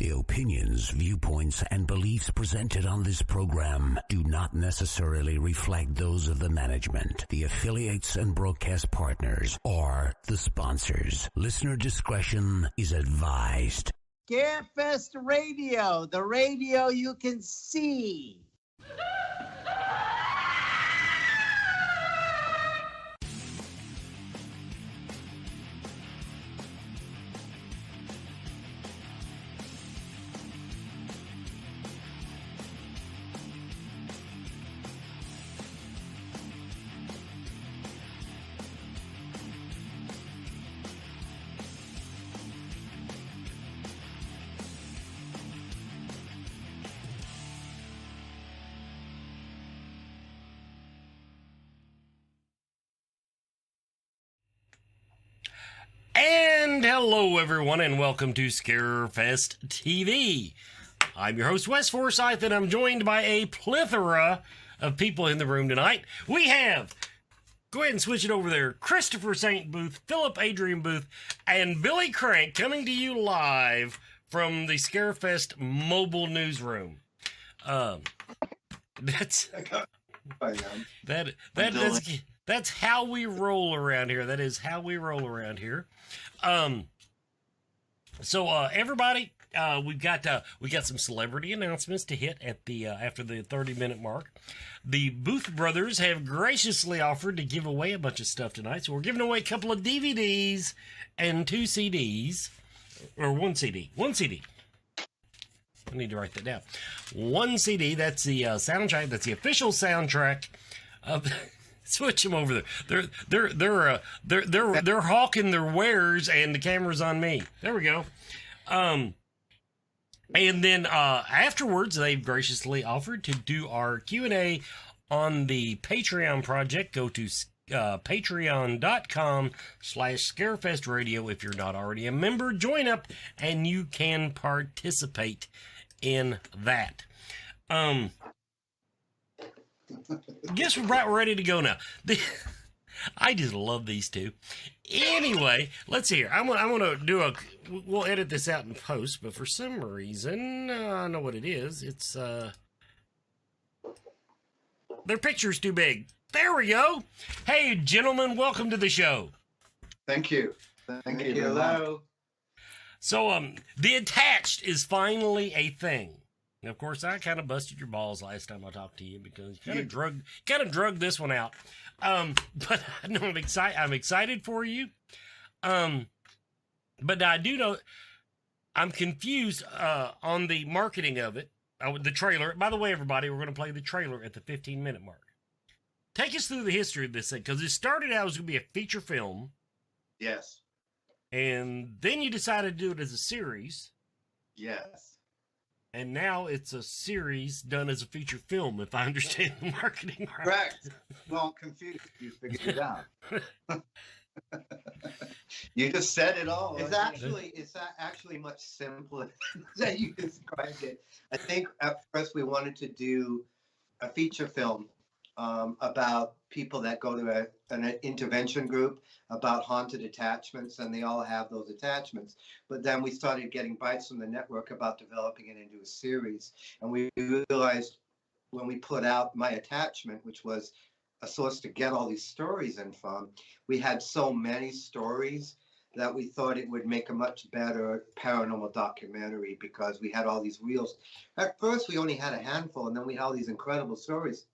The opinions, viewpoints, and beliefs presented on this program do not necessarily reflect those of the management, the affiliates and broadcast partners, or the sponsors. Listener discretion is advised. Scarefest Radio, the radio you can see. And hello, everyone, and welcome to Scarefest TV. I'm your host, Wes Forsyth, and I'm joined by a plethora of people in the room tonight. We have, go ahead and switch it over there, Christopher St. Booth, Philip Adrian Booth, and Billy Crank coming to you live from the Scarefest mobile newsroom. That's how we roll around here. That is how we roll around here. Everybody, we got some celebrity announcements to hit at the after the 30-minute mark. The Booth brothers have graciously offered to give away a bunch of stuff tonight, so we're giving away a couple of DVDs and 2 CDs, or 1 CD. I need to write that down. 1 CD. That's the soundtrack. That's the official soundtrack of. Switch them over there. They're hawking their wares, and the camera's on me. There we go. And then afterwards, they've graciously offered to do our Q&A on the Patreon project. Go to patreon.com/ScarefestRadio. If you're not already a member, join up, and you can participate in that. Guess we're about ready to go now. I just love these two. Anyway, let's see here. I'm gonna do we'll edit this out in post, but for some reason, I know what it is. It's their picture's too big. There we go. Hey, gentlemen, welcome to the show. Thank you. Thank you. Hello. So, the attached is finally a thing. And of course, I kind of busted your balls last time I talked to you because you kind of drug this one out. But no, I'm excited for you. But I do know I'm confused on the marketing of it, the trailer. By the way, everybody, we're going to play the trailer at the 15-minute mark. Take us through the history of this thing, because it started out as going to be a feature film. Yes. And then you decided to do it as a series. Yes. And now it's a series done as a feature film, if I understand the marketing right. Correct. Well, confused. You figured it out. You just said it all. It's actually much simpler than you described it. I think at first we wanted to do a feature film about people that go to an intervention group about haunted attachments, and they all have those attachments. But then we started getting bites from the network about developing it into a series. And we realized when we put out My Attachment, which was a source to get all these stories in from, we had so many stories that we thought it would make a much better paranormal documentary, because we had all these reels. At first, we only had a handful, and then we had all these incredible stories.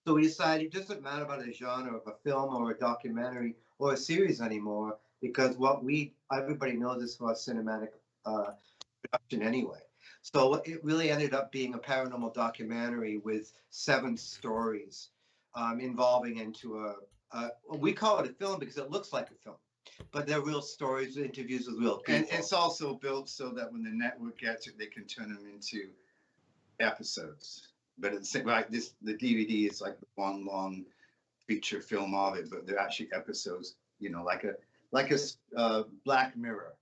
So we decided it doesn't matter about the genre of a film or a documentary or a series anymore, because everybody knows this for our cinematic production anyway. So it really ended up being a paranormal documentary with 7 stories involving into we call it a film because it looks like a film, but they're real stories, interviews with real people. And it's also built so that when the network gets it, they can turn them into episodes. But it's the DVD is like one long feature film of it, but they're actually episodes, like a Black Mirror,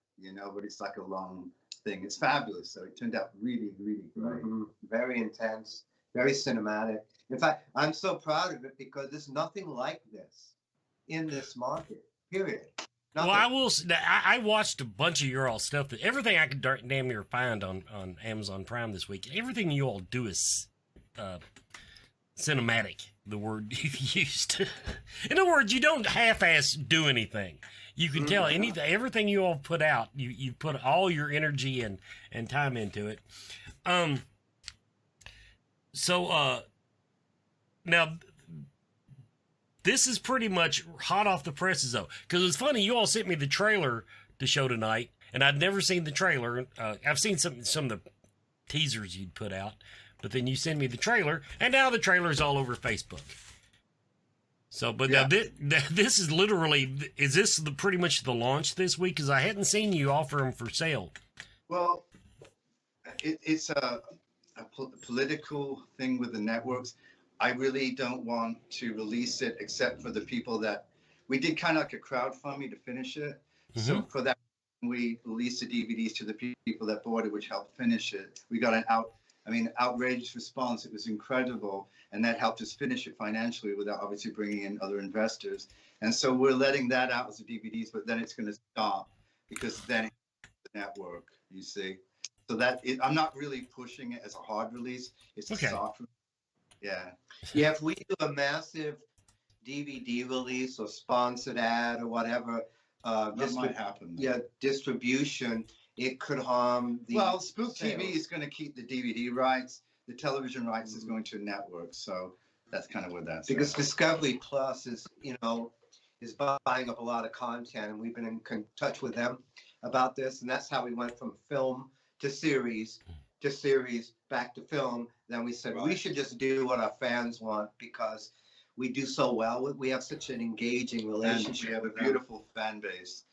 but it's like a long thing. It's fabulous. So it turned out really, really great. Mm-hmm. Very intense, very cinematic. In fact, I'm so proud of it because there's nothing like this in this market, period. Well, I will. I watched a bunch of your all stuff. That everything I could damn near find on Amazon Prime this week. Everything you all do is cinematic. The word you used. In other words, you don't half-ass do anything. You can tell everything you all put out. You put all your energy and time into it. So now. This is pretty much hot off the presses, though. Because it's funny, you all sent me the trailer to show tonight, and I'd never seen the trailer. I've seen some of the teasers you'd put out, but then you send me the trailer, and now the trailer's all over Facebook. So, but now this is literally, is this pretty much the launch this week? Because I hadn't seen you offer them for sale. Well, it's a political thing with the networks. I really don't want to release it except for the people that we did kind of like a crowdfunding to finish it. So for that, we released the DVDs to the people that bought it, which helped finish it. We got an outrageous response. It was incredible. And that helped us finish it financially without obviously bringing in other investors. And so we're letting that out as the DVDs, but then it's going to stop because then it's the network, you see. So I'm not really pushing it as a hard release. It's a soft release. Yeah, if we do a massive DVD release or sponsored ad or whatever, that might happen. Yeah, distribution, it could harm the. Well, Spook TV is going to keep the DVD rights. The television rights is going to a network. So that's kind of where that's because Discovery Plus is buying up a lot of content, and we've been in touch with them about this, and that's how we went from film to series back to film. Then we said we should just do what our fans want because we do so well. We have such an engaging relationship. And we have a beautiful fan base.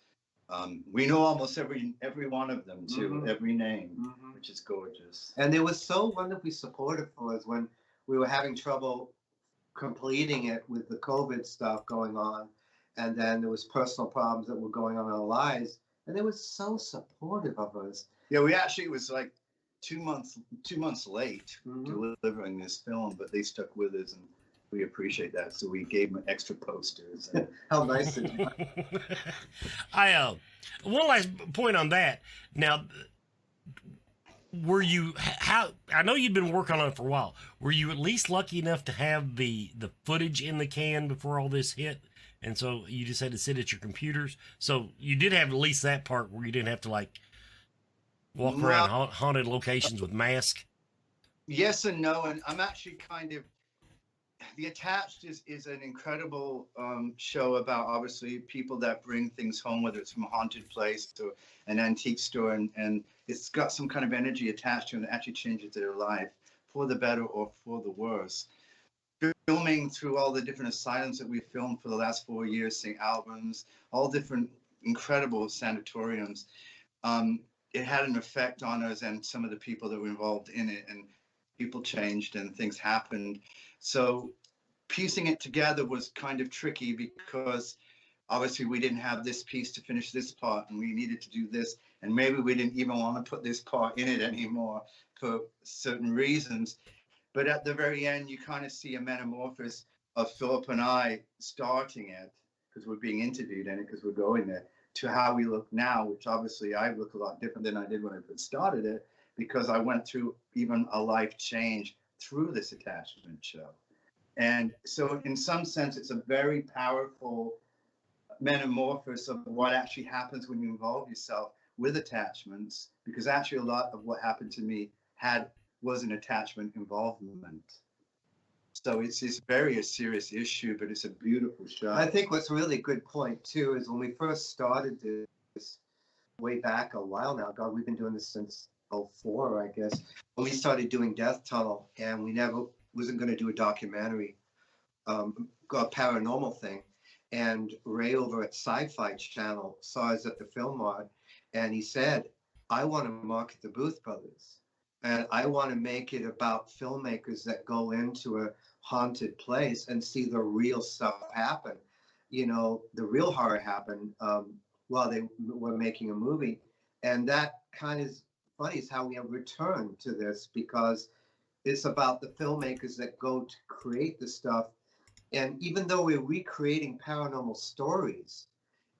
We know almost every one of them too, every name, which is gorgeous. And they were so wonderfully supportive for us when we were having trouble completing it with the COVID stuff going on, and then there was personal problems that were going on in our lives, and they were so supportive of us. Yeah, we actually was like 2 months late delivering this film, but they stuck with us, and we appreciate that. So we gave them extra posters. And how nice of you. One last point on that. Now, I know you'd been working on it for a while. Were you at least lucky enough to have the footage in the can before all this hit? And so you just had to sit at your computers. So you did have at least that part where you didn't have to walk around haunted locations with masks. Yes and no, and I'm actually kind of. The Attached is an incredible show about obviously people that bring things home, whether it's from a haunted place or an antique store, and it's got some kind of energy attached to it that actually changes their life for the better or for the worse. Filming through all the different asylums that we've filmed for the last 4 years, St. Albans, all different incredible sanatoriums. It had an effect on us and some of the people that were involved in it, and people changed and things happened. So piecing it together was kind of tricky because obviously we didn't have this piece to finish this part, and we needed to do this, and maybe we didn't even want to put this part in it anymore for certain reasons. But at the very end, you kind of see a metamorphosis of Philip and I starting it, because we're being interviewed in it, because we're going there, to how we look now, which obviously I look a lot different than I did when I first started it, because I went through even a life change through this attachment show. And so in some sense, it's a very powerful metamorphosis of what actually happens when you involve yourself with attachments, because actually a lot of what happened to me was an attachment involvement. So it's very serious issue, but it's a beautiful show. I think what's really a good point too is when we first started this way back a while now, God, we've been doing this since 2004, I guess, when we started doing Death Tunnel, and we never wasn't going to do a documentary, a paranormal thing. And Ray over at Sci-Fi Channel saw us at the Film Mart, and he said, I want to market the Booth Brothers, and I want to make it about filmmakers that go into a haunted place and see the real stuff happen. You know, the real horror happen while they were making a movie. And that kind of funny is how we have returned to this, because it's about the filmmakers that go to create the stuff. And even though we're recreating paranormal stories,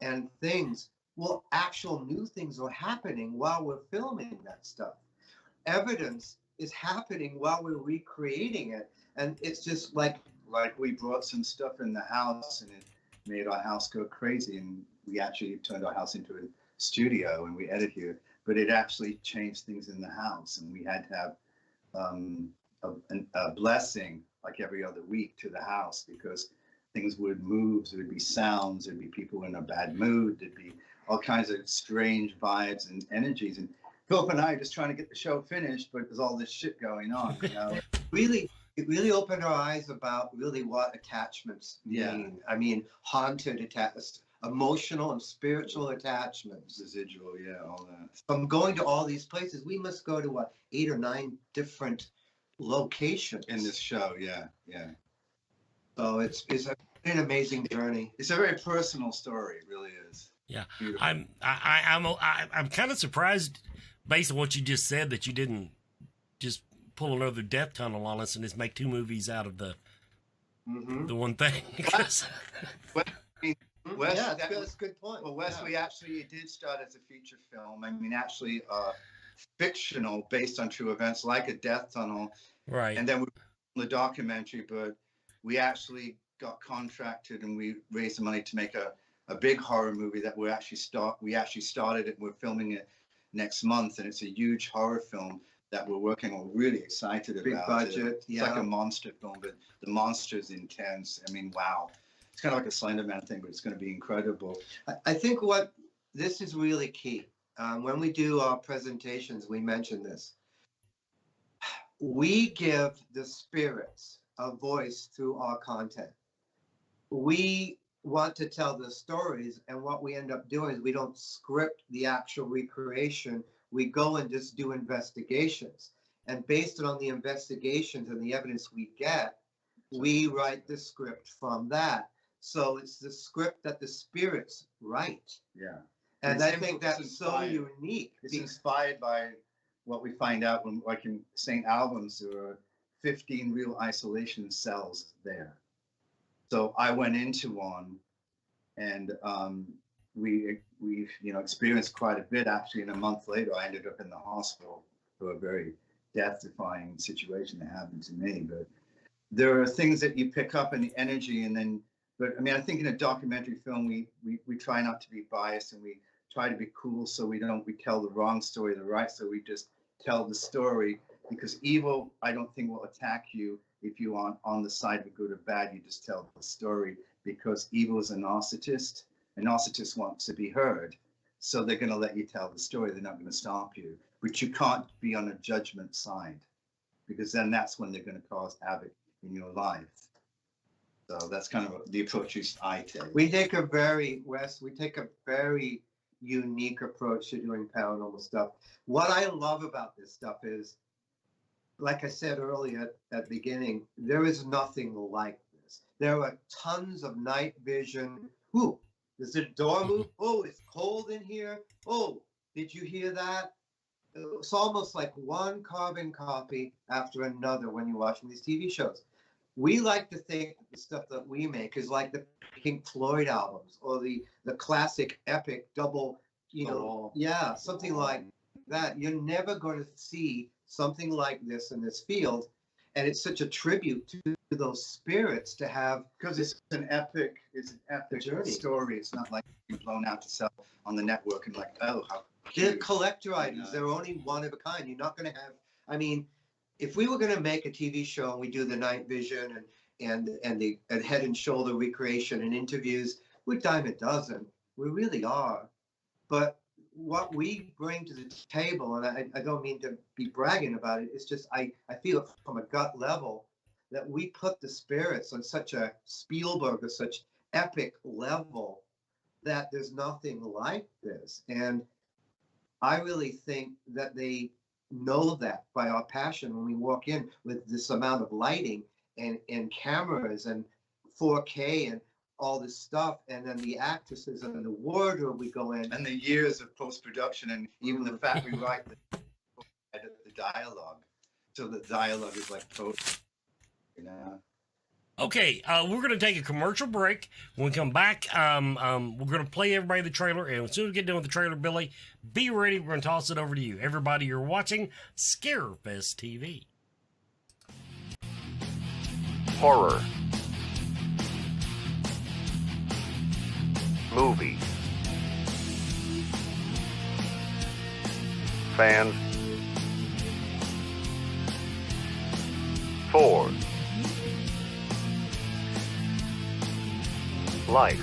and things. Well, actual new things are happening while we're filming that stuff. Evidence is happening while we're recreating it. And it's just like we brought some stuff in the house and it made our house go crazy. And we actually turned our house into a studio and we edit here. But it actually changed things in the house. And we had to have a blessing like every other week to the house because things would move. There would be sounds. There'd be people in a bad mood. There'd be all kinds of strange vibes and energies. And Philip and I are just trying to get the show finished, but there's all this shit going on, you know? It really opened our eyes about really what attachments mean. I mean, haunted attachments, emotional and spiritual attachments. Residual, all that. From going to all these places, we must go to 8 or 9 different locations. In this show, yeah. So it's an amazing journey. It's a very personal story, it really is. Yeah, Beautiful. I'm kind of surprised, based on what you just said, that you didn't just pull another death tunnel on us and just make 2 movies out of the one thing. Wes, that's a good point. Well, Wes, we actually did start as a feature film. I mean, actually fictional, based on true events, like a death tunnel. Right. And then we the documentary, but we actually got contracted and we raised the money to make a big horror movie that we actually started it. We're filming it next month, and it's a huge horror film that we're working on. Really excited about. Big budget. It's like a monster film, but the monster's intense. I mean, wow. It's kind of like a Slender Man thing, but it's going to be incredible. I think this is really key. When we do our presentations, we mention this. We give the spirits a voice through our content. We want to tell the stories, and what we end up doing is we don't script the actual recreation. We go and just do investigations, and based on the investigations and the evidence we get, we write the script from that. So it's the script that the spirits write. Yeah. And I think that's so unique. It's inspired by what we find out when, like in St. Albans, there are 15 real isolation cells there. So I went into one, and we experienced quite a bit. Actually, and a month later, I ended up in the hospital for a very death-defying situation that happened to me. But there are things that you pick up in the energy, and then. But I mean, I think in a documentary film, we try not to be biased, and we try to be cool, so we tell the wrong story, the right. So we just tell the story, because evil, I don't think, will attack you if you are on the side of good or bad. You just tell the story, because evil is a narcissist. A narcissist wants to be heard, so they're going to let you tell the story. They're not going to stop you. But you can't be on a judgment side, because then that's when they're going to cause havoc in your life. So that's kind of the approach I take. We take a very unique approach to doing paranormal stuff. What I love about this stuff is, like I said earlier at the beginning, there is nothing like this. There are tons of night vision. Ooh, does the door move? Oh, it's cold in here. Oh, did you hear that? It's almost like one carbon copy after another when you're watching these TV shows. We like to think the stuff that we make is like the Pink Floyd albums or the classic epic double, something like that. You're never going to see something like this in this field. And it's such a tribute to those spirits to have. Because it's an epic journey. Story. It's not like being blown out to sell on the network and like, oh, how they're collector items. They're only one of a kind. You're not going to have, I mean, if we were going to make a TV show and we do the night vision and the head and shoulder recreation and interviews, we're dime a dozen. We really are. But what we bring to the table, and I don't mean to be bragging about it, it's just I feel from a gut level that we put the spirits on such a Spielberg or such epic level that there's nothing like this. And I really think that they know that by our passion when we walk in with this amount of lighting and cameras and 4K and all this stuff, and then the actresses and the wardrobe we go in, and the years of post-production, and even the fact we write the dialogue, so the dialogue is like post, Okay, we're going to take a commercial break. When we come back, we're going to play everybody the trailer. And as soon as we get done with the trailer, Billy, be ready. We're going to toss it over to you. Everybody, you're watching Scarefest TV. Horror. Movies. Fans. For. Life.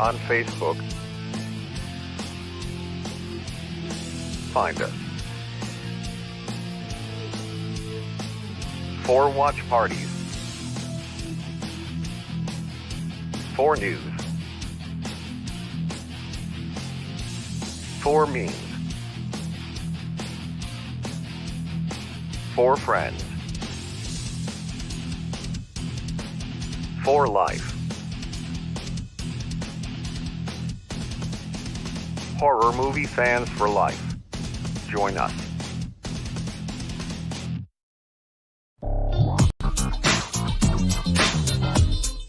On Facebook. Find us. For watch parties. For news. For memes. For friends. For life. Horror movie fans for life. Join us.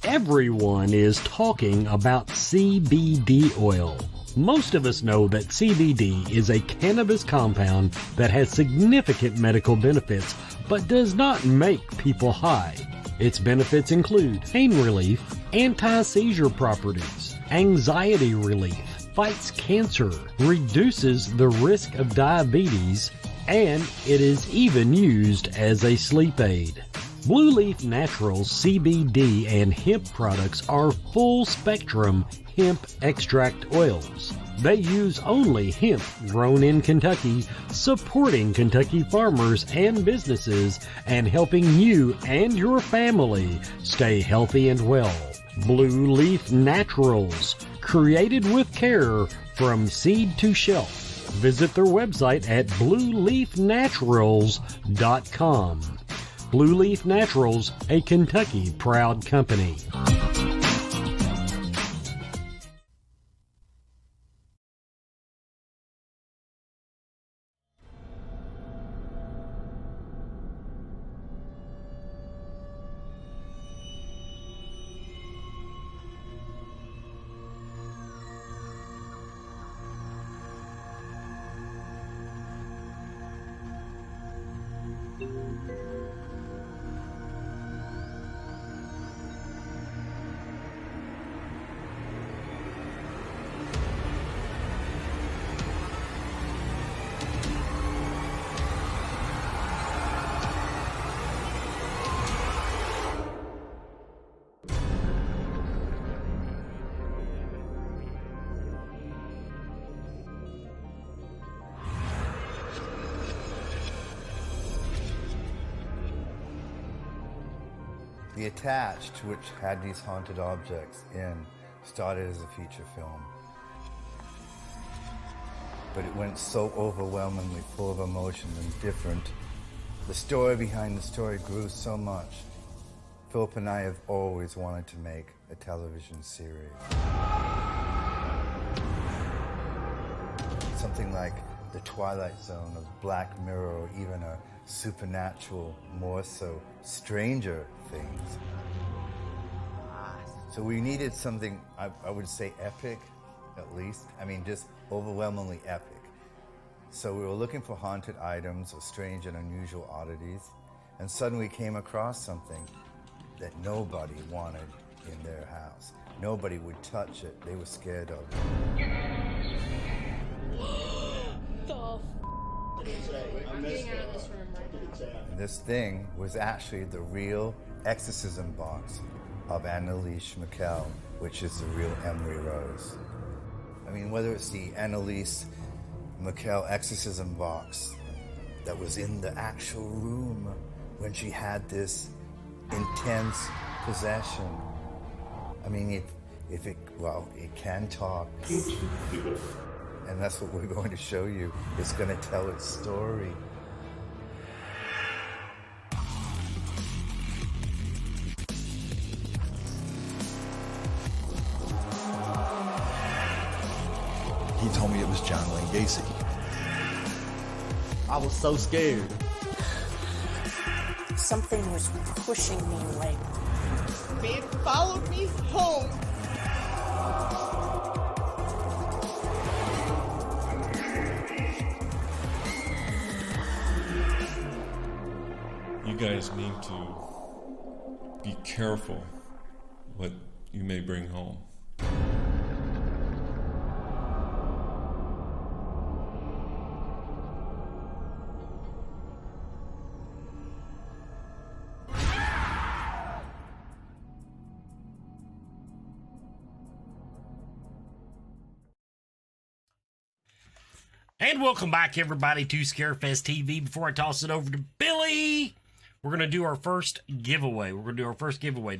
Everyone is talking about CBD oil. Most of us know that CBD is a cannabis compound that has significant medical benefits, but does not make people high. Its benefits include pain relief, anti-seizure properties, anxiety relief, fights cancer, reduces the risk of diabetes, and it is even used as a sleep aid. Blue Leaf Naturals CBD and hemp products are full-spectrum hemp extract oils. They use only hemp grown in Kentucky, supporting Kentucky farmers and businesses and helping you and your family stay healthy and well. Blue Leaf Naturals, created with care from seed to shelf. Visit their website at blueleafnaturals.com. Blue Leaf Naturals, a Kentucky proud company. The Attached, which had these haunted objects in, started as a feature film. But it went so overwhelmingly full of emotion and different. The story behind the story grew so much. Philip and I have always wanted to make a television series. Something like The Twilight Zone of Black Mirror, or even a supernatural, more so stranger things. So we needed something, I would say epic, at least. I mean, just overwhelmingly epic. So we were looking for haunted items or strange and unusual oddities, and suddenly came across something that nobody wanted in their house. Nobody would touch it. They were scared of it. And this thing was actually the real exorcism box of Annalise Michel, which is the real Emery Rose. I mean, whether it's the Annalise Michel exorcism box that was in the actual room when she had this intense possession. I mean, if it can talk. And that's what we're going to show you. It's going to tell its story. He told me it was John Wayne Gacy. I was so scared. something was pushing me away. It followed me home. You guys need to be careful what you may bring home. And welcome back, everybody, to Scarefest TV. Before I toss it over to Billy, we're going to do our first giveaway. Now,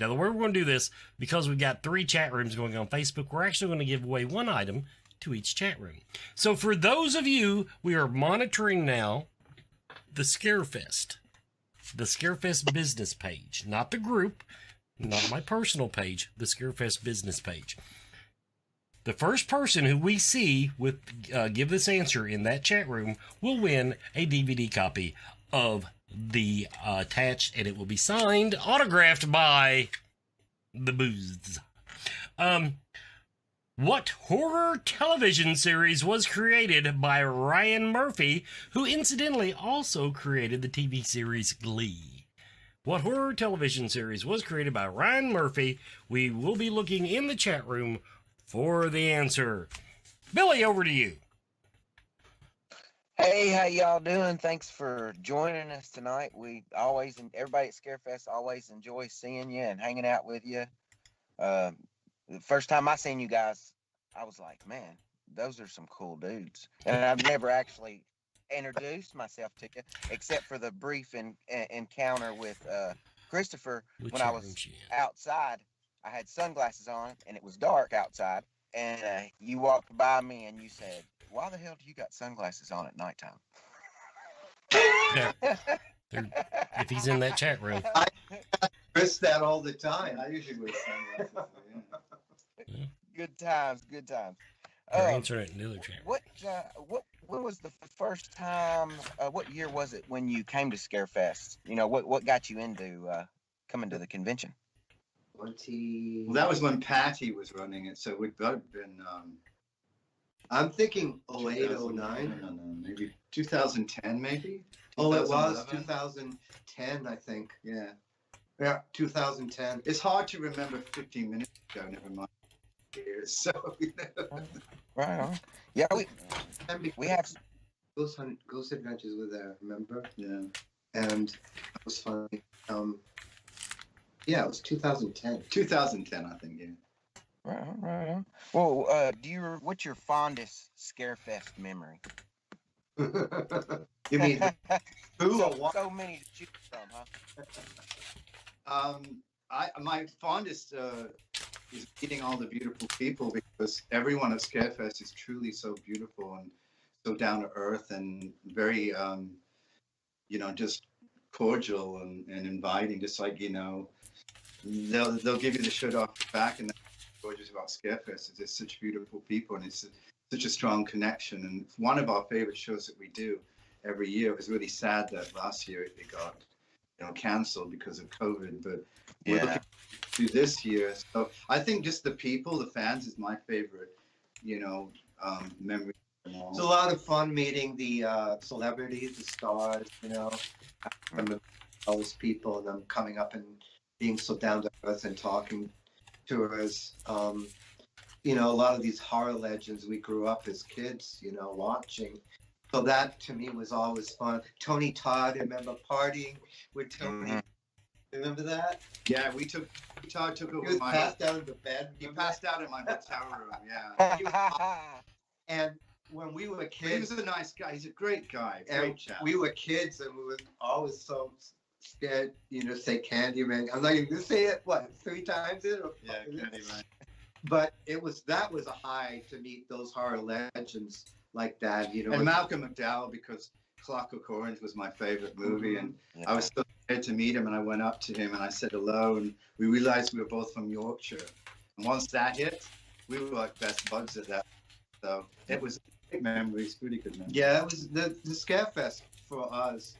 the way we're going to do this, because we've got 3 chat rooms going on Facebook, we're actually going to give away 1 item to each chat room. So for those of you, we are monitoring now the Scarefest business page, not the group, not my personal page, the Scarefest business page. The first person who we see with give this answer in that chat room will win a DVD copy of the attached, and it will be signed, autographed by the Booths. What horror television series was created by Ryan Murphy, who incidentally also created the TV series Glee? What horror television series was created by Ryan Murphy? We will be looking in the chat room for the answer. Billy, over to you. Hey, how y'all doing? Thanks for joining us tonight. We always, and everybody at Scarefest always enjoys seeing you and hanging out with you. The first time I seen you guys, I was like, man, those are some cool dudes. And I've never actually introduced myself to you, except for the brief encounter with Christopher when I was outside. I had sunglasses on and it was dark outside, and you walked by me and you said, why the hell do you got sunglasses on at nighttime? If he's in that chat room. I miss that all the time. I usually wear sunglasses. Yeah. Good times, good times. Answer it in the other chat. When was the first time, what year was it when you came to Scarefest? You know, what got you into coming to the convention? Well, that was when Patty was running it, so it would have been. I'm thinking 08, 09. No, maybe 2010, maybe. Oh, it was 2010, I think. Yeah. Yeah, 2010. It's hard to remember 15 minutes ago. Never mind years. So. Right on. Yeah, we have Ghost Adventures were there. Remember? Yeah. And that was funny. Yeah, it was 2010. 2010, I think. Yeah. Right on. Well, what's your fondest Scarefest memory? You mean who or what? So many to choose from, huh? My fondest is meeting all the beautiful people, because everyone at Scarefest is truly so beautiful and so down to earth and very, just cordial and inviting. Just like they'll give you the shirt off your back, and that's gorgeous about Scarefest. There's such beautiful people, and it's such a strong connection. And it's one of our favorite shows that we do every year. It was really sad that last year it got canceled because of COVID, but we're looking to this year. So I think just the people, the fans, is my favorite memory. It's a lot of fun meeting the celebrities, the stars. I remember all those people and them coming up and being so down to earth and talking to us. A lot of these horror legends we grew up as kids, watching. So that to me was always fun. Tony Todd, I remember partying with Tony. Mm-hmm. Remember that? Yeah, Todd took over he was passed out in the bed. He passed out in my hotel room, yeah. And when we were kids, he was a nice guy. He's a great guy. Great chap. We were kids, and we were always so scared, say Candyman. I'm like, you say it, 3 times it? Yeah, Candyman. But that was a high to meet those horror legends like that, And Malcolm McDowell, because Clockwork Orange was my favorite movie, and I was so scared to meet him, and I went up to him and I said hello, and we realized we were both from Yorkshire. And once that hit, we were like best buds at that. So it was great memories, pretty good memories. Yeah, it was the Scarefest for us.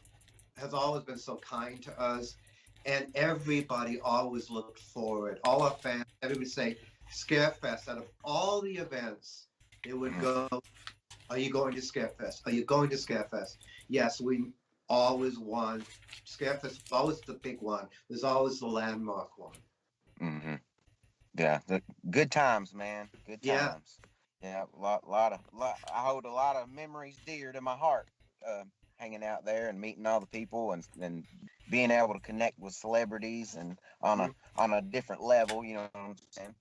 has always been so kind to us, and everybody always looked forward. All our fans, everybody say, Scarefest, out of all the events, they would go, are you going to Scarefest? Are you going to Scarefest? Yes, we always won. Scarefest was always the big one. There's always the landmark one. Mm-hmm. Yeah, the good times, man. Good times. Yeah, I hold a lot of memories dear to my heart, hanging out there and meeting all the people and being able to connect with celebrities and on a different level. You know what I'm saying?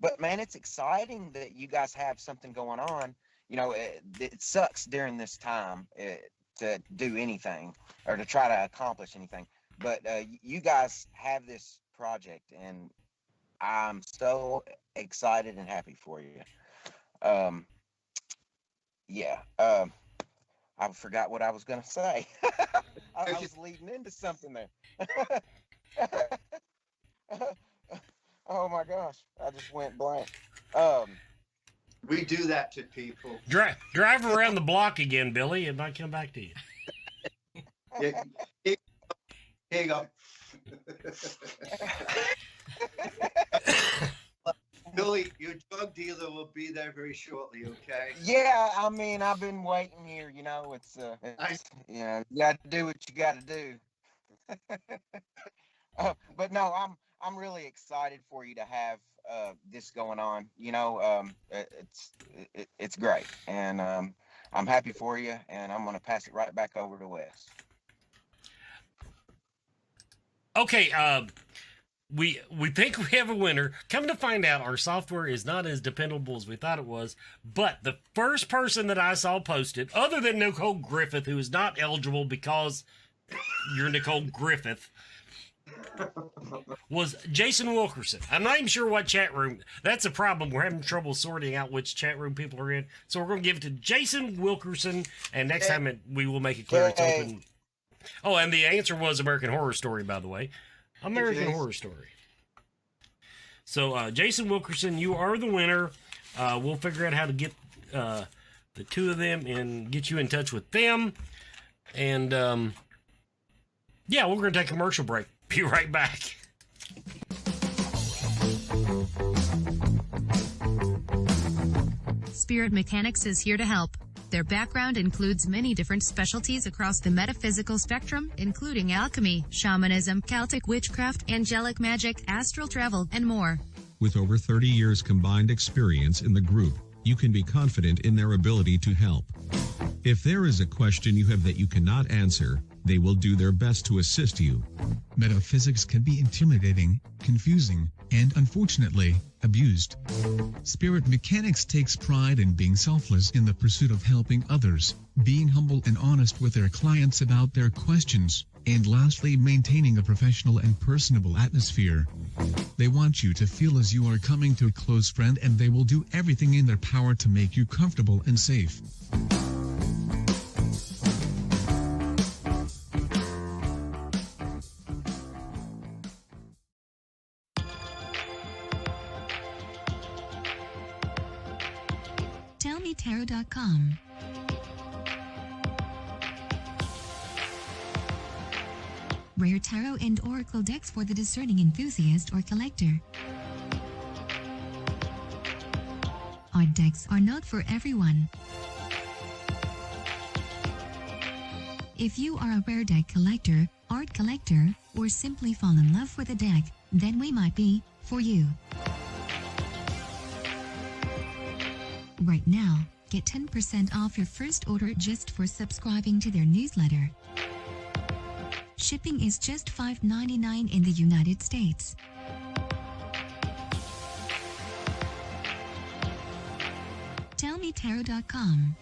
But man, it's exciting that you guys have something going on. You know, it sucks during this time to do anything or to try to accomplish anything. But you guys have this project, and I'm so excited and happy for you. I forgot what I was gonna say. I was leading into something there. Oh my gosh, I just went blank. We do that to people. Drive around the block again, Billy. It might come back to you. Here you go. Billy, your drug dealer will be there very shortly, okay? Yeah, I mean, I've been waiting here, you know, it's you know, you got to do what you got to do. But no, I'm really excited for you to have this going on. You know, it's great, and I'm happy for you, and I'm going to pass it right back over to Wes. Okay, we think we have a winner. Come to find out, our software is not as dependable as we thought it was. But the first person that I saw posted, other than Nicole Griffith, who is not eligible because you're Nicole Griffith, was Jason Wilkerson. I'm not even sure what chat room. That's a problem. We're having trouble sorting out which chat room people are in. So we're going to give it to Jason Wilkerson, and next time we will make it clear it's open. Oh, and the answer was American Horror Story, by the way. American Horror Story. So, Jason Wilkerson, you are the winner. We'll figure out how to get the two of them and get you in touch with them. And, yeah, we're going to take a commercial break. Be right back. Spirit Mechanics is here to help. Their background includes many different specialties across the metaphysical spectrum, including alchemy, shamanism, Celtic witchcraft, angelic magic, astral travel, and more. With over 30 years combined experience in the group, you can be confident in their ability to help. If there is a question you have that you cannot answer, they will do their best to assist you. Metaphysics can be intimidating, confusing, and unfortunately, abused. Spirit Mechanics takes pride in being selfless in the pursuit of helping others, being humble and honest with their clients about their questions, and lastly, maintaining a professional and personable atmosphere. They want you to feel as you are coming to a close friend, and they will do everything in their power to make you comfortable and safe. TellMeTarot.com. Rare tarot and oracle decks for the discerning enthusiast or collector. Odd decks are not for everyone. If you are a rare deck collector, art collector, or simply fall in love with a deck, then we might be for you. Right now, get 10% off your first order just for subscribing to their newsletter. Shipping is just $5.99 in the United States. TellMeTarot.com.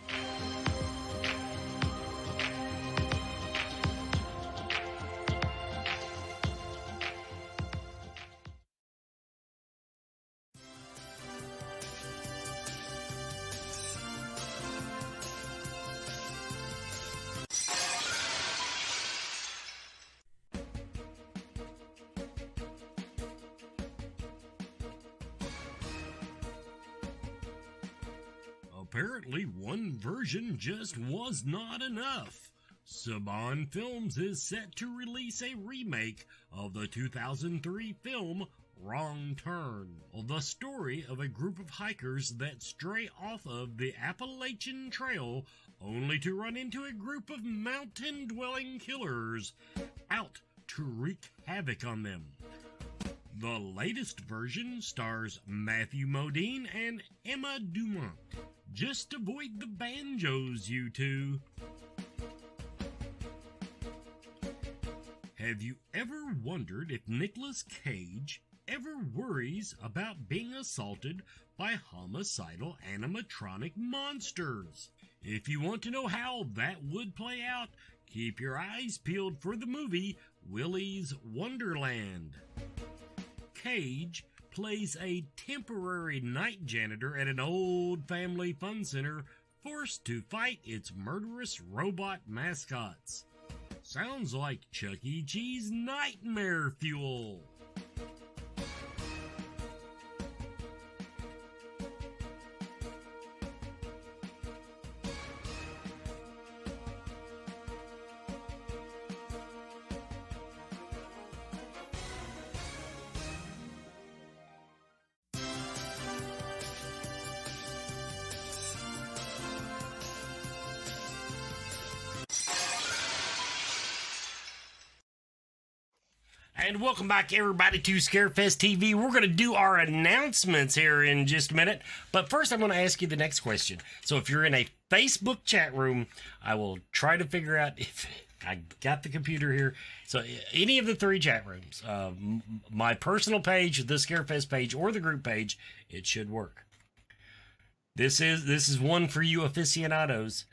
Apparently, one version just was not enough. Saban Films is set to release a remake of the 2003 film Wrong Turn, the story of a group of hikers that stray off of the Appalachian Trail only to run into a group of mountain-dwelling killers out to wreak havoc on them. The latest version stars Matthew Modine and Emma Dumont. Just avoid the banjos, you two. Have you ever wondered if Nicolas Cage ever worries about being assaulted by homicidal animatronic monsters? If you want to know how that would play out, keep your eyes peeled for the movie Willy's Wonderland. Cage plays a temporary night janitor at an old family fun center, forced to fight its murderous robot mascots. Sounds like Chuck E. Cheese nightmare fuel. And welcome back, everybody, to Scarefest TV. We're going to do our announcements here in just a minute. But first, I'm going to ask you the next question. So if you're in a Facebook chat room, I will try to figure out if I got the computer here. So any of the three chat rooms, my personal page, the Scarefest page, or the group page, it should work. This is one for you aficionados.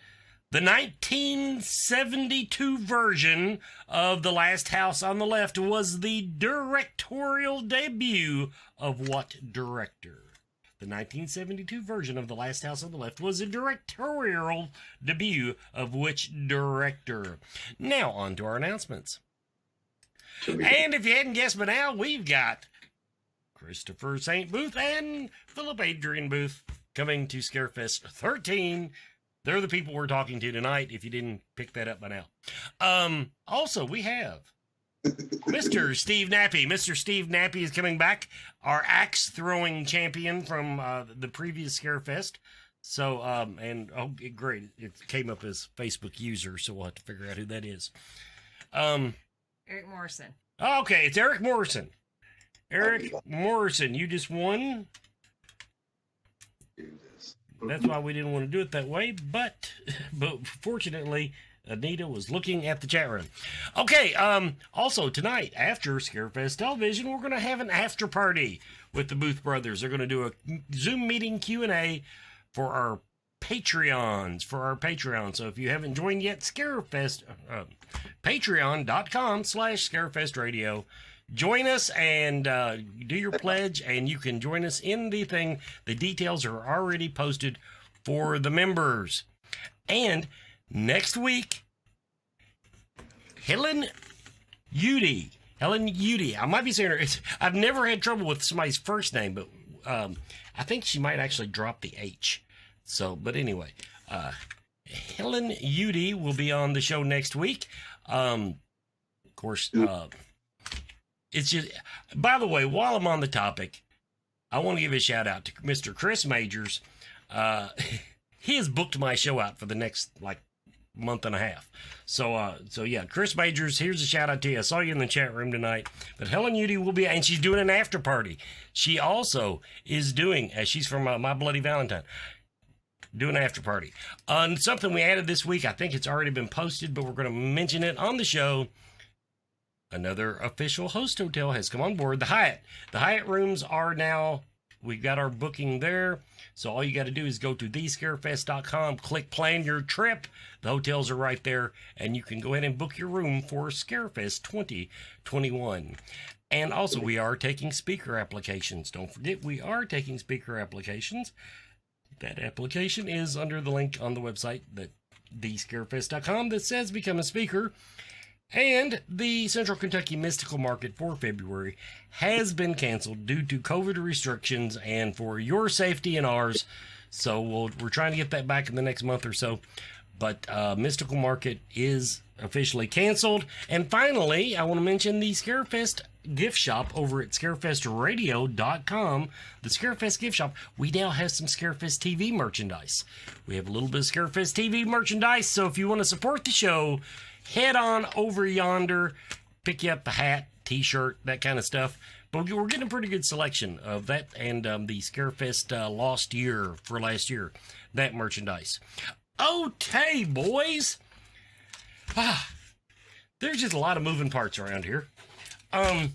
The 1972 version of The Last House on the Left was the directorial debut of what director? The 1972 version of The Last House on the Left was a directorial debut of which director? Now, on to our announcements. And if you hadn't guessed by now, we've got Christopher St. Booth and Philip Adrian Booth coming to Scarefest 13. They're the people we're talking to tonight, if you didn't pick that up by now. Also, we have Mr. Steve Nappy. Mr. Steve Nappy is coming back, our axe-throwing champion from the previous Scarefest. So, great. It came up as Facebook user, so we'll have to figure out who that is. Eric Morrison. Okay, it's Eric Morrison. Eric Morrison, you just won. That's why we didn't want to do it that way, but fortunately, Anita was looking at the chat room. Okay, also tonight, after Scarefest Television, we're going to have an after party with the Booth Brothers. They're going to do a Zoom meeting Q&A for our Patreons, So if you haven't joined yet, Scarefest, patreon.com/ScarefestRadio. Join us and do your pledge, and you can join us in the thing. The details are already posted for the members. And next week, Helen Udy. I might be saying her. I've never had trouble with somebody's first name, but I think she might actually drop the H. So, but anyway, Helen Udy will be on the show next week. Of course, it's just, by the way, while I'm on the topic, I want to give a shout out to Mr. Chris Majors. He has booked my show out for the next, month and a half. So yeah, Chris Majors, here's a shout out to you. I saw you in the chat room tonight. But Helen Udy will be, and she's doing an after party. She also is doing, she's from My Bloody Valentine, doing an after party. Something we added this week, I think it's already been posted, but we're going to mention it on the show. Another official host hotel has come on board, the Hyatt. The Hyatt rooms are now, we've got our booking there. So all you got to do is go to thescarefest.com, click plan your trip. The hotels are right there, and you can go ahead and book your room for Scarefest 2021. And also, we are taking speaker applications. Don't forget, we are taking speaker applications. That application is under the link on the website, thescarefest.com, that says become a speaker. And the Central Kentucky Mystical Market for February has been canceled due to COVID restrictions and for your safety and ours. So we're trying to get that back in the next month or so. But Mystical Market is officially canceled. And finally, I want to mention the Scarefest gift shop over at scarefestradio.com. The Scarefest gift shop, we now have some Scarefest TV merchandise. We have a little bit of Scarefest TV merchandise, so if you want to support the show, head on over yonder, pick you up a hat, t-shirt, that kind of stuff. But we're getting a pretty good selection of that and the Scarefest Lost Year for last year, that merchandise. Okay, boys. There's just a lot of moving parts around here. As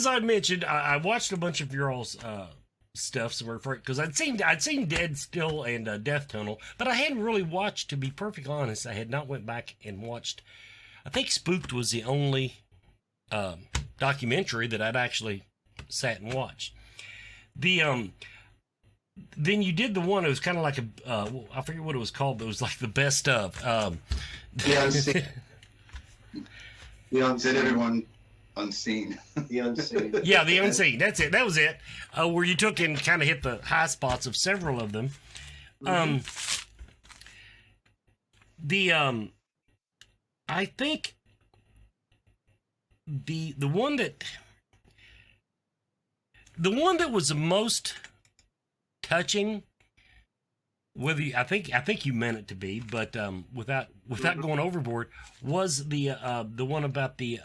I mentioned, I watched a bunch of your all's stuff because I'd seen Dead Still and Death Tunnel, but I hadn't really watched. To be perfectly honest, I had not went back and watched. I think Spooked was the only documentary that I'd actually sat and watched. Then you did the one. It was kind of like I forget what it was called, but it was like the best of. The Unseen. The Unseen. Did everyone Unseen? The Unseen. Yeah, The Unseen. That's it. That was it. Where you took and kind of hit the high spots of several of them. I think the one that was the most touching, I think you meant it to be, but without going overboard, was the one about the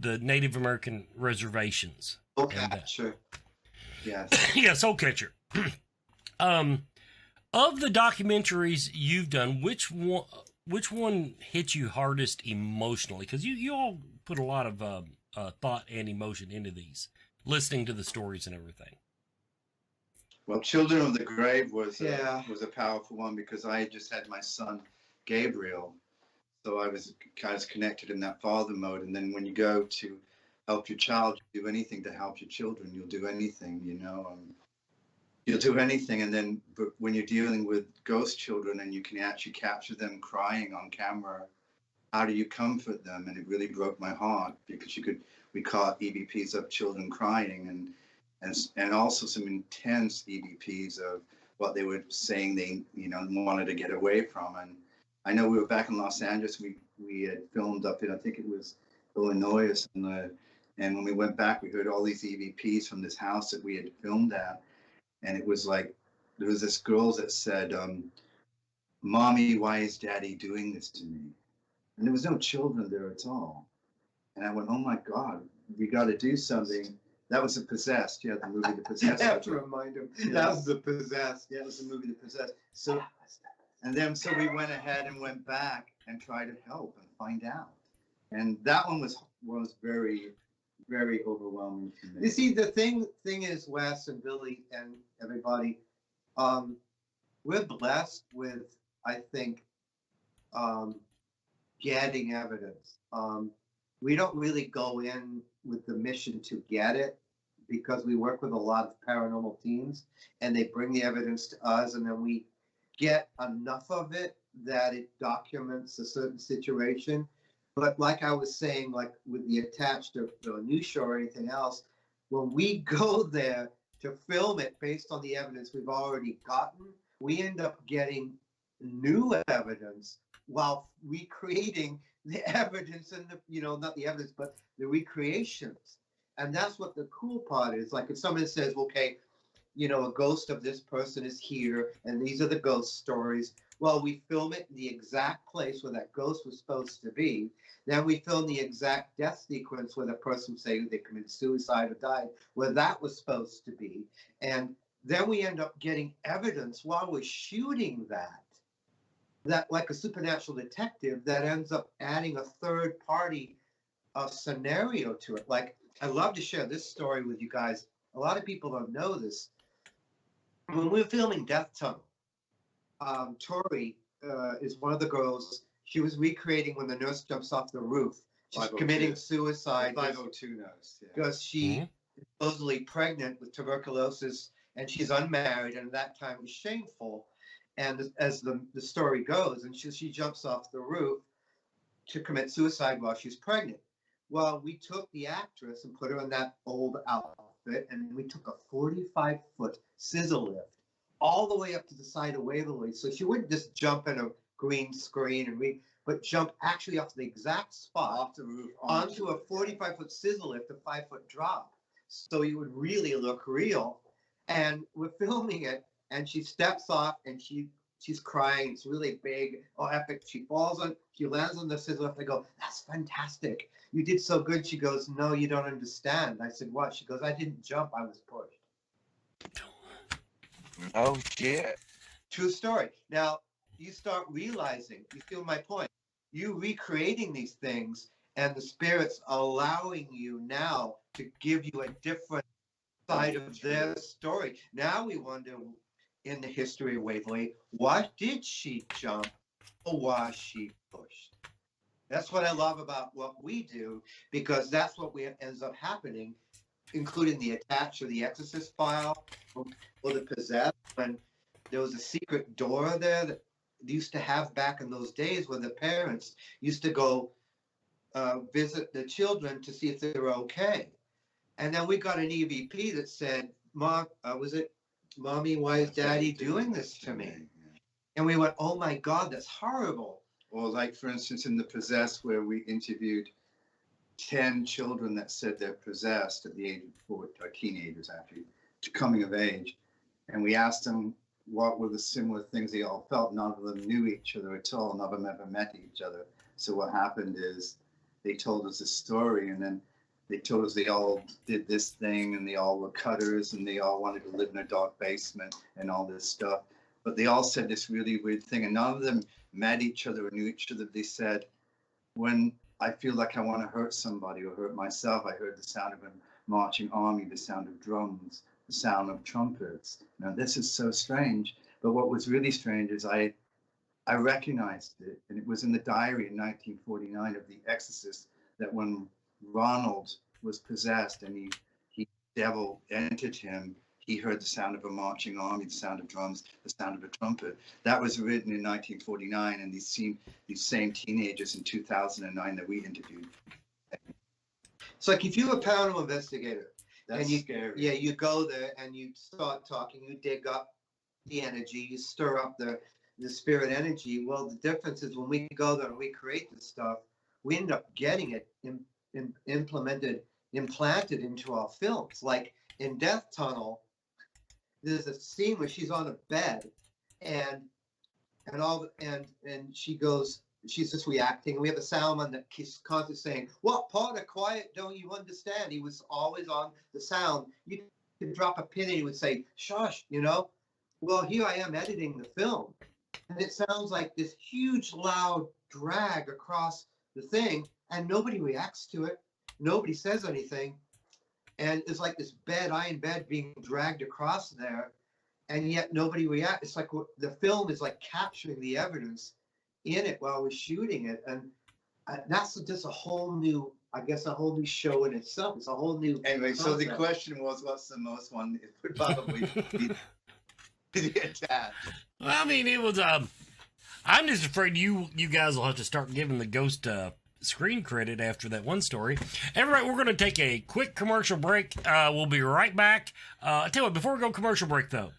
Native American reservations. Soul Catcher. Yes. Yeah, Soul Catcher. Of the documentaries you've done, which one hit you hardest emotionally? Because you all put a lot of thought and emotion into these, listening to the stories and everything. Well, Children of the Grave was a powerful one because I had just had my son Gabriel, so I was kind of connected in that father mode. And then when you go to help your child, you do anything to help your children. You'll do anything, you'll do anything. And then, but when you're dealing with ghost children and you can actually capture them crying on camera, how do you comfort them? And it really broke my heart because we caught EVPs of children crying and also some intense EVPs of what they were saying they wanted to get away from. And I know we were back in Los Angeles. We had filmed up in, I think it was Illinois, and when we went back, we heard all these EVPs from this house that we had filmed at, and it was like there was this girl that said, "Mommy, why is Daddy doing this to me?" And there was no children there at all. And I went, "Oh my God, we got to do something." That was The Possessed. Yeah, the movie The Possessed. I have to remind him. Yeah. That was The Possessed. Yeah, it was the movie The Possessed. So we went ahead and went back and tried to help and find out. And that one was very, very overwhelming for me. You see, the thing is, Wes and Billy and everybody, we're blessed with, I think, getting evidence. We don't really go in with the mission to get it because we work with a lot of paranormal teams and they bring the evidence to us, and then we get enough of it that it documents a certain situation. But like I was saying, like with the attached to a news show or anything else, when we go there to film it based on the evidence we've already gotten, we end up getting new evidence while recreating the evidence and not the evidence, but the recreations. And that's what the cool part is. Like if someone says, okay, a ghost of this person is here and these are the ghost stories. Well, we film it in the exact place where that ghost was supposed to be. Then we film the exact death sequence where the person say they committed suicide or died, where that was supposed to be. And then we end up getting evidence while we're shooting that like a supernatural detective that ends up adding a third party scenario to it. Like, I love to share this story with you guys. A lot of people don't know this. When we were filming Death Tunnel, Tori is one of the girls. She was recreating when the nurse jumps off the roof. She's committing suicide. 502 nurse. Because she is supposedly pregnant with tuberculosis and she's unmarried, and at that time it was shameful. And as the story goes, and she jumps off the roof to commit suicide while she's pregnant. Well, we took the actress and put her in that old outfit, and we took a 45-foot scissor lift all the way up to the side of Waverly. So she wouldn't just jump in a green screen and read, but jump actually off the exact spot off the roof onto a 45-foot scissor lift, a 5-foot drop. So you would really look real. And we're filming it, and she steps off, and she's crying. It's really big, epic. She lands on the scissor lift. I go, that's fantastic. You did so good. She goes, no, you don't understand. I said, what? She goes, I didn't jump. I was pushed. Oh, shit. True story. Now, you start realizing, you feel my point. You recreating these things, and the spirits allowing you now to give you a different side of their story. Now we wonder, in the history of Waverly, why did she jump or was she pushed? That's what I love about what we do, because that's what ends up happening, including the Attached or the Exorcist file or the Possessed. When there was a secret door there that they used to have back in those days, where the parents used to go visit the children to see if they were okay. And then we got an EVP that said, Mom, Mommy, why is Daddy doing this to me? And we went, oh my God, that's horrible. Or like, for instance, in The Possessed, where we interviewed 10 children that said they're possessed at the age of 4, or teenagers actually, coming of age. And we asked them what were the similar things they all felt. None of them knew each other at all. None of them ever met each other. So what happened is they told us a story, and then they told us they all did this thing, and they all were cutters, and they all wanted to live in a dark basement and all this stuff. But they all said this really weird thing, and none of them met each other or knew each other. They said, when I feel like I want to hurt somebody or hurt myself, I heard the sound of a marching army, the sound of drums, the sound of trumpets. Now, this is so strange, but what was really strange is I recognized it, and it was in the diary in 1949 of The Exorcist, that when Ronald was possessed and devil entered him, he heard the sound of a marching army, the sound of drums, the sound of a trumpet. That was written in 1949, and these same teenagers in 2009 that we interviewed. It's like if you're a paranormal investigator, that's scary. Yeah, you go there and you start talking, you dig up the energy, you stir up the spirit energy. Well, the difference is when we go there and we create this stuff, we end up getting it implanted into our films. Like in Death Tunnel, there's a scene where she's on a bed and she's just reacting, and we have a soundman that keeps constantly saying, what part of quiet don't you understand? He was always on the sound. You could drop a pin and he would say, shush, Well, here I am editing the film, and it sounds like this huge loud drag across the thing, and nobody reacts to it. Nobody says anything. And it's like this iron bed being dragged across there, and yet nobody reacts. It's like the film is like capturing the evidence in it while we're shooting it. And that's just a whole new show in itself. It's a whole new Anyway, concept. So the question was, what's the most one? It would probably be the Attached. Well, I mean, it was, I'm just afraid you guys will have to start giving the ghost screen credit after that one story. Everybody, we're going to take a quick commercial break. We'll be right back. I tell you what, before we go commercial break, though,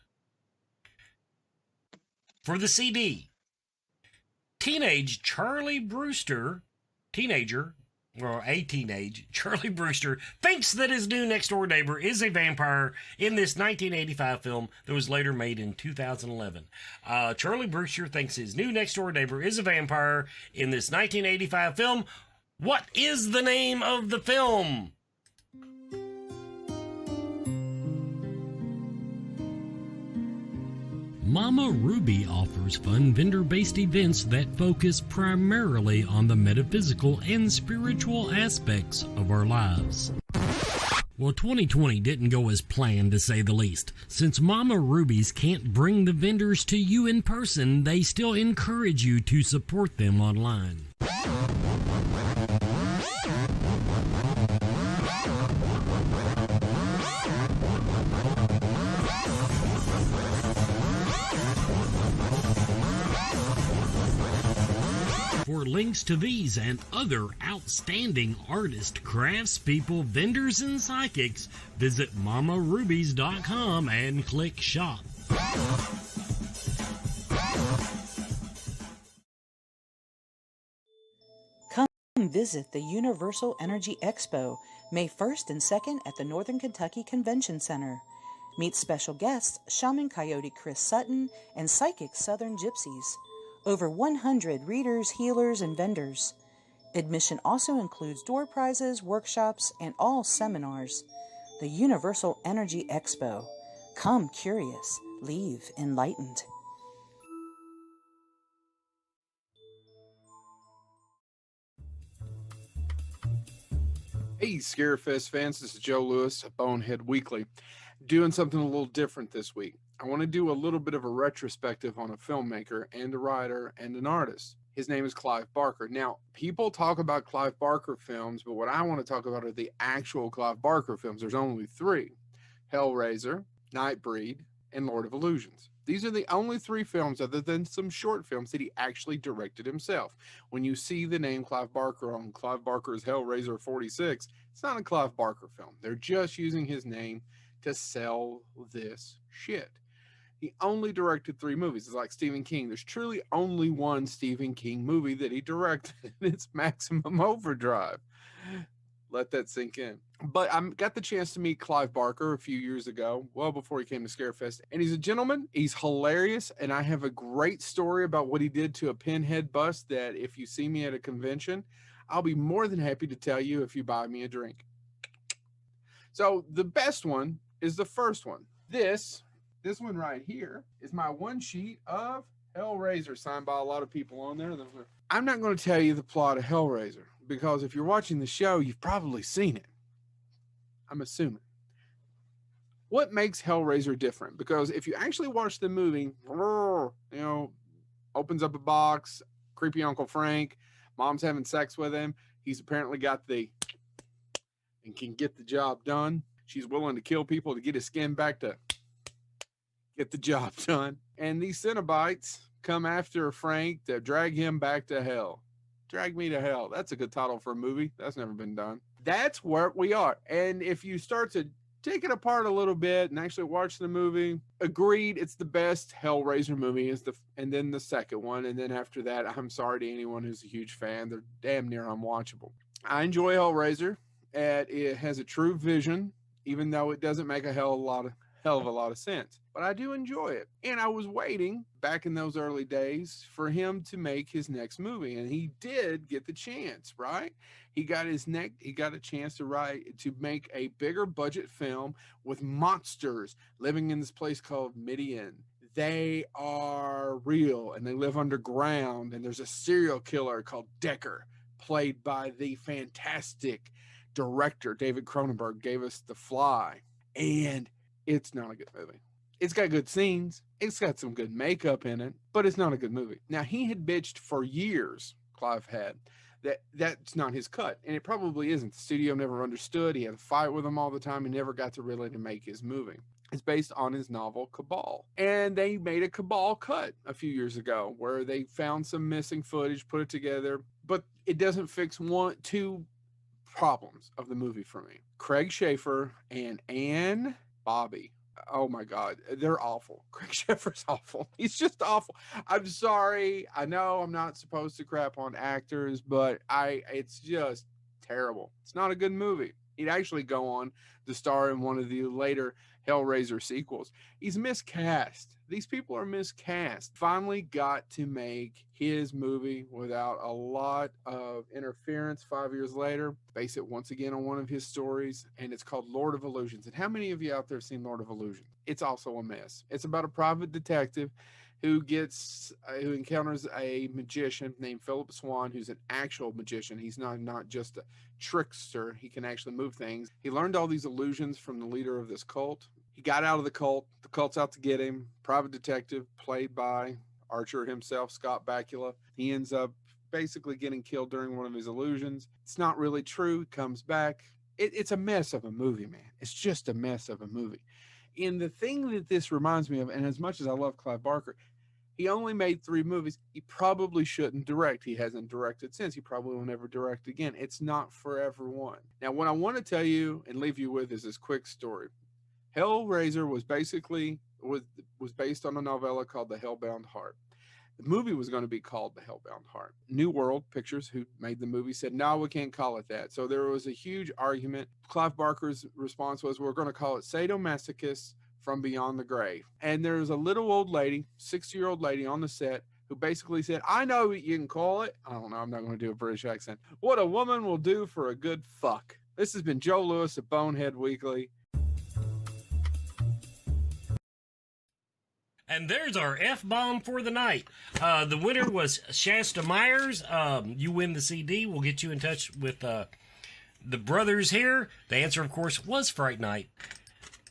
for the CD, teenager Charlie Brewster thinks that his new next-door neighbor is a vampire in this 1985 film that was later made in 2011. Charlie Brewster thinks his new next-door neighbor is a vampire in this 1985 film. What is the name of the film? Mama Ruby offers fun vendor-based events that focus primarily on the metaphysical and spiritual aspects of our lives. Well, 2020 didn't go as planned, to say the least. Since Mama Ruby's can't bring the vendors to you in person, they still encourage you to support them online. For links to these and other outstanding artists, craftspeople, vendors, and psychics, visit mamarubies.com and click shop. Come visit the Universal Energy Expo, May 1st and 2nd at the Northern Kentucky Convention Center. Meet special guests Shaman Coyote Chris Sutton and Psychic Southern Gypsies. Over 100 readers, healers, and vendors. Admission also includes door prizes, workshops, and all seminars. The Universal Energy Expo. Come curious, leave enlightened. Hey, Scarefest fans, this is Joe Lewis of Bonehead Weekly, doing something a little different this week. I want to do a little bit of a retrospective on a filmmaker and a writer and an artist. His name is Clive Barker. Now, people talk about Clive Barker films, but what I want to talk about are the actual Clive Barker films. There's only three: Hellraiser, Nightbreed, and Lord of Illusions. These are the only three films, other than some short films, that he actually directed himself. When you see the name Clive Barker on Clive Barker's Hellraiser 46, it's not a Clive Barker film. They're just using his name to sell this shit. He only directed three movies. It's like Stephen King. There's truly only one Stephen King movie that he directed, and it's Maximum Overdrive. Let that sink in. But I got the chance to meet Clive Barker a few years ago, well before he came to Scarefest. And he's a gentleman. He's hilarious. And I have a great story about what he did to a pinhead bust that if you see me at a convention, I'll be more than happy to tell you if you buy me a drink. So the best one is the first one. This one right here is my one sheet of Hellraiser, signed by a lot of people on there. I'm not going to tell you the plot of Hellraiser, because if you're watching the show, you've probably seen it. I'm assuming. What makes Hellraiser different? Because if you actually watch the movie, opens up a box, creepy Uncle Frank, mom's having sex with him. He's apparently got and can get the job done. She's willing to kill people to get his skin back to get the job done. And these Cenobites come after Frank to drag him back to hell. Drag Me to Hell. That's a good title for a movie. That's never been done. That's where we are. And if you start to take it apart a little bit and actually watch the movie, agreed, it's the best Hellraiser movie, and then the second one. And then after that, I'm sorry to anyone who's a huge fan. They're damn near unwatchable. I enjoy Hellraiser. It has a true vision, even though it doesn't make a hell of a lot of sense. But I do enjoy it. And I was waiting back in those early days for him to make his next movie. And he did get the chance, right? He got a chance to make a bigger budget film with monsters living in this place called Midian. They are real and they live underground. And there's a serial killer called Decker, played by the fantastic director David Cronenberg. Gave us The Fly. And it's not a good movie. It's got good scenes. It's got some good makeup in it, but it's not a good movie. Now, he had bitched for years, Clive had, that's not his cut. And it probably isn't. The studio never understood. He had a fight with them all the time. He never got to really make his movie. It's based on his novel Cabal. And they made a Cabal cut a few years ago where they found some missing footage, put it together, but it doesn't fix two problems of the movie for me. Craig Schaefer and Anne Bobby. Oh my God, they're awful. Craig Schaefer's awful. He's just awful. I'm sorry. I know I'm not supposed to crap on actors, but it's just terrible. It's not a good movie. He'd actually go on to star in one of the later Hellraiser sequels. He's miscast. These people are miscast. Finally got to make his movie without a lot of interference 5 years later. Base it once again on one of his stories, and it's called Lord of Illusions. And how many of you out there have seen Lord of Illusions? It's also a mess. It's about a private detective who encounters a magician named Philip Swan, who's an actual magician. He's not just a trickster. He can actually move things. He learned all these illusions from the leader of this cult. He got out of the cult. The cult's out to get him. Private detective, played by Archer himself, Scott Bakula. He ends up basically getting killed during one of his illusions. It's not really true. Comes back. It's a mess of a movie, man. It's just a mess of a movie. And the thing that this reminds me of, and as much as I love Clive Barker, he only made 3 movies. He probably shouldn't direct. He hasn't directed since. He probably will never direct again. It's not for everyone. Now, what I want to tell you and leave you with is this quick story. Hellraiser was basically was based on a novella called The Hellbound Heart. The movie was going to be called The Hellbound Heart. New World Pictures, who made the movie, said, no, we can't call it that. So there was a huge argument. Clive Barker's response was, we're going to call it Sadomasochists from Beyond the Grave. And there's a little old lady, 60-year-old lady on the set, who basically said, I know what you can call it. I don't know, I'm not going to do a British accent. What a woman will do for a good fuck. This has been Joe Lewis of Bonehead Weekly. And there's our F-bomb for the night. The winner was Shasta Myers. You win the CD. We'll get you in touch with the brothers here. The answer, of course, was Fright Night.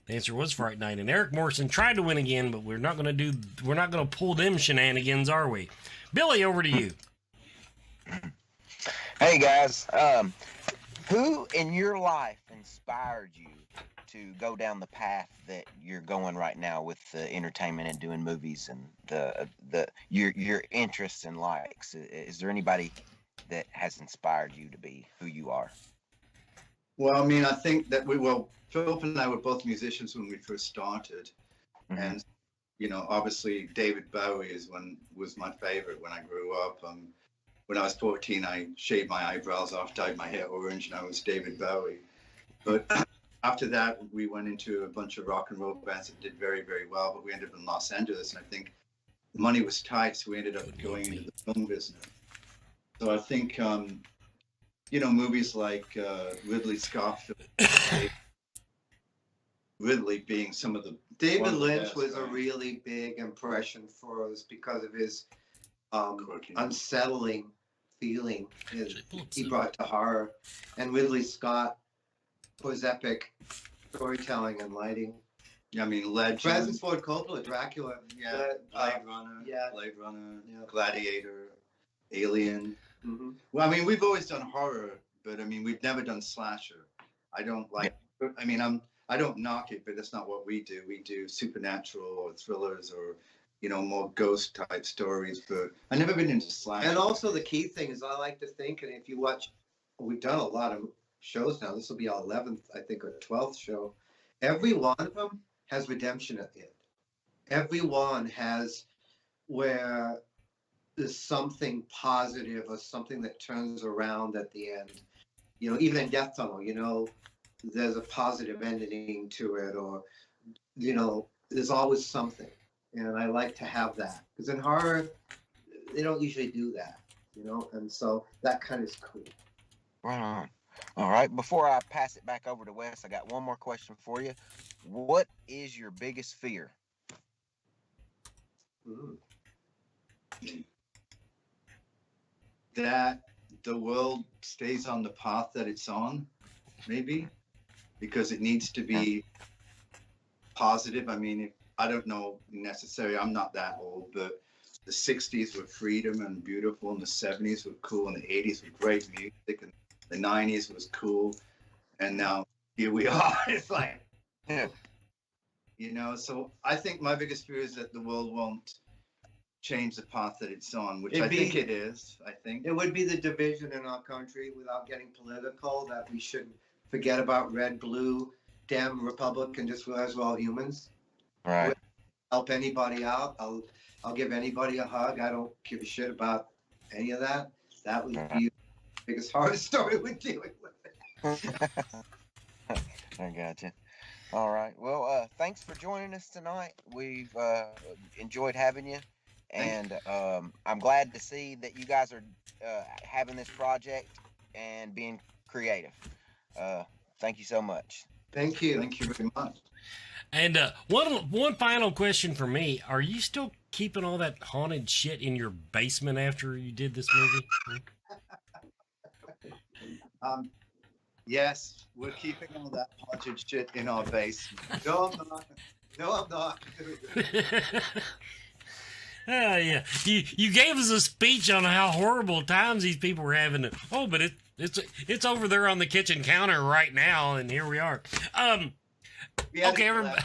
The answer was Fright Night. And Eric Morrison tried to win again, but we're not going to pull them shenanigans, are we? Billy, over to you. Hey, guys. Who in your life inspired you to go down the path that you're going right now with the entertainment and doing movies and your interests and likes? Is there anybody that has inspired you to be who you are? Well, I mean, I think that Philip and I were both musicians when we first started. Mm-hmm. And, you know, obviously David Bowie was my favorite when I grew up. When I was 14, I shaved my eyebrows off, dyed my hair orange, and I was David Bowie. But after that, we went into a bunch of rock and roll bands that did very, very well, but we ended up in Los Angeles, and I think the money was tight, so we ended up going into the film business. So I think, you know, movies like Ridley Scott, Ridley being some of the... David Lynch was a really big impression for us because of his unsettling feeling he brought to horror. And Ridley Scott was epic storytelling and lighting. Yeah, I mean, Legend. Francis Ford Coppola, Dracula. Yeah, Blade Runner, Gladiator, Alien. Mm-hmm. Well, I mean, we've always done horror, but I mean, we've never done slasher. I don't like, I mean, I don't knock it, but that's not what we do. We do supernatural or thrillers or, you know, more ghost type stories, but I've never been into slasher. And also the key thing is I like to think, and if you watch, we've done a lot of shows now. This will be our 11th, I think, or 12th show. Every one of them has redemption at the end. Every one has where there's something positive or something that turns around at the end. You know, even in Death Tunnel, you know, there's a positive ending to it, or, you know, there's always something. And I like to have that. Because in horror, they don't usually do that, you know, and so that kind of is cool. Right on. All right. Before I pass it back over to Wes, I got one more question for you. What is your biggest fear? That the world stays on the path that it's on, maybe, because it needs to be positive. I mean, I don't know necessarily, I'm not that old, but the 60s were freedom and beautiful, and the 70s were cool, and the 80s were great music, and the 90s was cool, and now here we are. It's like, you know, so I think my biggest fear is that the world won't change the path that it's on, which I think it is. I think it would be the division in our country, without getting political, that we should forget about red, blue, Dem, Republican, just realize we're all humans. Right. Help anybody out. I'll give anybody a hug. I don't give a shit about any of that. That would be the biggest horror story we're dealing with. I gotcha. All right. Well, thanks for joining us tonight. We've enjoyed having you, and I'm glad to see that you guys are having this project and being creative. Thank you so much. Thank you. Thank you very much. And one final question for me. Are you still keeping all that haunted shit in your basement after you did this movie? Yes, we're keeping all that haunted shit in our basement. No, I'm not. No, I'm not. Yeah. You gave us a speech on how horrible times these people were having. Oh, but it's over there on the kitchen counter right now, and here we are. Okay, everybody.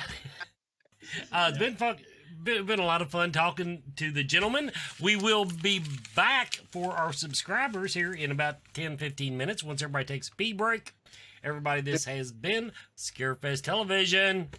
It's been fun. Been a lot of fun talking to the gentleman. We will be back for our subscribers here in about 10-15 minutes once everybody takes a pee break. Everybody, this has been Scarefest Television.